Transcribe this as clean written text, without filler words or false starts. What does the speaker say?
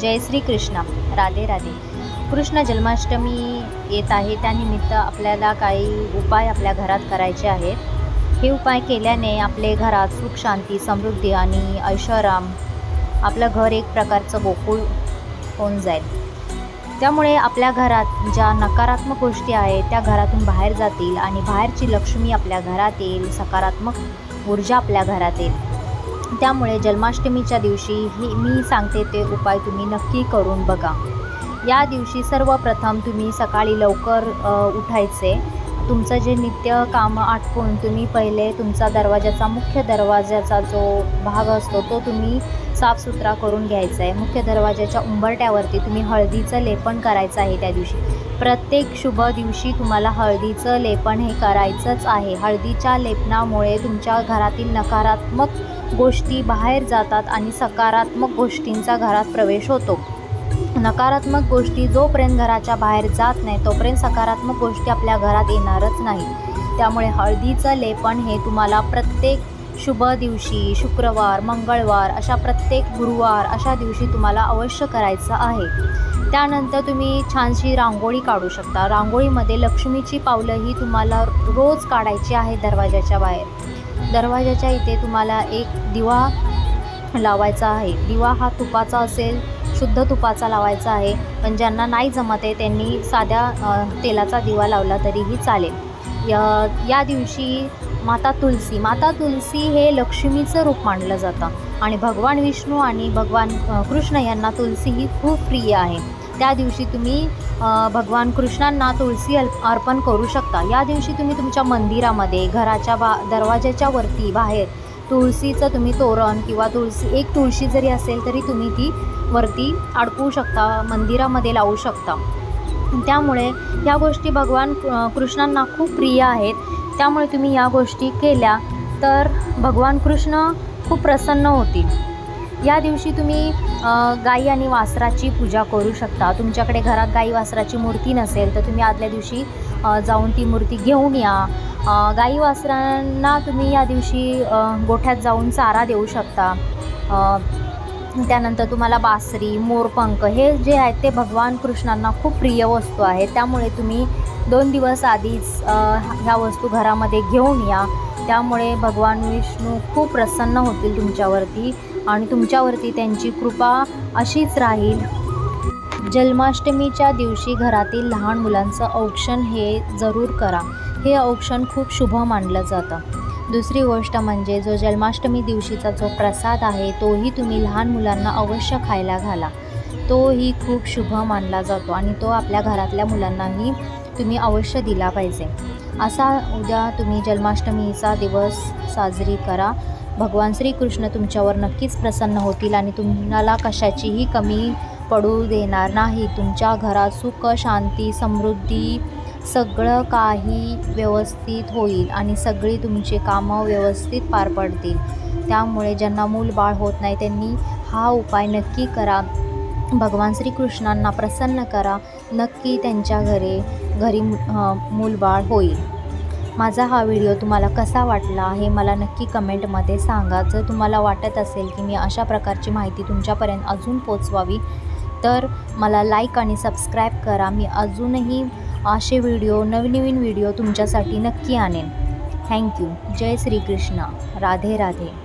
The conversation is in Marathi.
जय श्री कृष्ण, राधे राधे. कृष्ण जन्माष्टमी येत आहे, त्यानिमित्त आपल्याला काही उपाय आपल्या घरात करायचे आहेत. हे उपाय केल्याने आपले घरात सुख शांती समृद्धी आणि ऐषाराम, आपलं घर एक प्रकारचं गोकुळ होऊन जाईल. त्यामुळे आपल्या घरात ज्या नकारात्मक गोष्टी आहेत त्या घरातून बाहेर जातील आणि बाहेरची लक्ष्मी आपल्या घरात येईल, सकारात्मक ऊर्जा आपल्या घरात येईल. त्यामुळे जन्माष्टमीच्या दिवशी मी सांगते ते उपाय तुम्ही नक्की करून बघा. या दिवशी सर्वप्रथम तुम्ही सकाळी लवकर उठायचे. तुमचं जे नित्य कामं आटपून तुम्ही पहिले तुमचा मुख्य दरवाजाचा जो भाग असतो तो तुम्ही साफसुथरा करून घ्यायचा आहे. मुख्य दरवाजाच्या उंबरट्यावरती तुम्ही हळदीचं लेपन करायचं आहे. त्या दिवशी प्रत्येक शुभ दिवशी तुम्हाला हळदीचं लेपन हे करायचंच आहे. हळदीच्या लेपनामुळे तुमच्या घरातील नकारात्मक गोष्टी बाहेर जातात आणि सकारात्मक गोष्टींचा घरात प्रवेश होतो. नकारात्मक गोष्टी जोपर्यंत घराच्या बाहेर जात नाही तोपर्यंत सकारात्मक गोष्टी आपल्या घरात येणारच नाही. त्यामुळे हळदीचं लेपन हे तुम्हाला प्रत्येक शुभ दिवशी, शुक्रवार, मंगळवार, अशा प्रत्येक गुरुवार अशा दिवशी तुम्हाला अवश्य करायचं आहे. त्यानंतर तुम्ही छानशी रांगोळी काढू शकता. रांगोळीमध्ये लक्ष्मीची पावलंही तुम्हाला रोज काढायची आहे. दरवाजाच्या बाहेर, दरवाजाच्या इथे तुम्हाला एक दिवा लावायचा आहे. दिवा हा तुपाचा असेल, शुद्ध तुपाचा लावायचा आहे. पण ज्यांना नाही जमत आहे त्यांनी साध्या तेलाचा दिवा लावला तरीही चालेल. या दिवशी माता तुलसी हे लक्ष्मीचं रूप मानलं जातं आणि भगवान विष्णू आणि भगवान कृष्ण यांना तुलसी ही खूप प्रिय आहे. त्या दिवशी तुम्ही भगवान कृष्णांना तुळशी अर्पण करू शकता. या दिवशी तुम्ही तुमच्या मंदिरामध्ये घराच्या दरवाजाच्या वरती बाहेर तुळशीचं तुम्ही तोरण किंवा एक तुळशी जरी असेल तरी तुम्ही ती वरती अडकवू शकता, मंदिरामध्ये लावू शकता. त्यामुळे या गोष्टी भगवान कृष्णांना खूप प्रिय आहेत. त्यामुळे तुम्ही या गोष्टी केल्या तर भगवान कृष्ण खूप प्रसन्न होतील. या दिवशी तुम्ही गाई आणि वासराची पूजा करू शकता. तुमच्याकडे घरात गाई वासराची मूर्ती नसेल तर तुम्ही आदल्या दिवशी जाऊन ती मूर्ती घेऊन या. गाई वासरांना तुम्ही या दिवशी गोठ्यात जाऊन चारा देऊ शकता. त्यानंतर तुम्हाला बासरी, मोरपंख हे जे आहेत ते भगवान कृष्णांना खूप प्रिय वस्तू आहेत. त्यामुळे तुम्ही 2 दिवस आधीच ह्या वस्तू घरामध्ये घेऊन या. त्यामुळे भगवान विष्णू खूप प्रसन्न होतील तुमच्यावरती आणि तुमच्यावरती त्यांची कृपा अशीच राहील. जन्माष्टमीच्या दिवशी घरातील लहान मुलांचं औक्षण हे जरूर करा. हे औक्षण खूप शुभ मानलं जातं. दुसरी गोष्ट म्हणजे जो जन्माष्टमी दिवशीचा जो प्रसाद आहे तोही तुम्ही लहान मुलांना अवश्य खायला घाला. तोही खूप शुभ मानला जातो आणि तो आपल्या घरातल्या मुलांनाही तुम्ही अवश्य दिला पाहिजे. असा उद्या तुम्ही जन्माष्टमीचा दिवस साजरी करा. भगवान श्रीकृष्ण तुमच्यावर नक्कीच प्रसन्न होतील आणि तुम्हाला कशाचीही कमी पडू देणार नाही. तुमच्या घरात सुख शांती समृद्धी सगळं काही व्यवस्थित होईल आणि सगळी तुमची कामं व्यवस्थित पार पडतील. त्यामुळे ज्यांना मूलबाळ होत नाही त्यांनी हा उपाय नक्की करा. भगवान श्रीकृष्णांना प्रसन्न करा. नक्की त्यांच्या घरी मूलबाळ होईल. माझा हा व्हिडिओ तुम्हाला कसा वाटला हे मला नक्की कमेंटमध्ये सांगा. जर तुम्हाला वाटत असेल की मी अशा प्रकारची माहिती तुमच्यापर्यंत अजून पोचवावी तर मला लाईक आणि सबस्क्राईब करा. मी अजूनही असे नवनवीन व्हिडिओ तुमच्यासाठी नक्की आणेन. थँक्यू. जय श्रीकृष्ण, राधे राधे.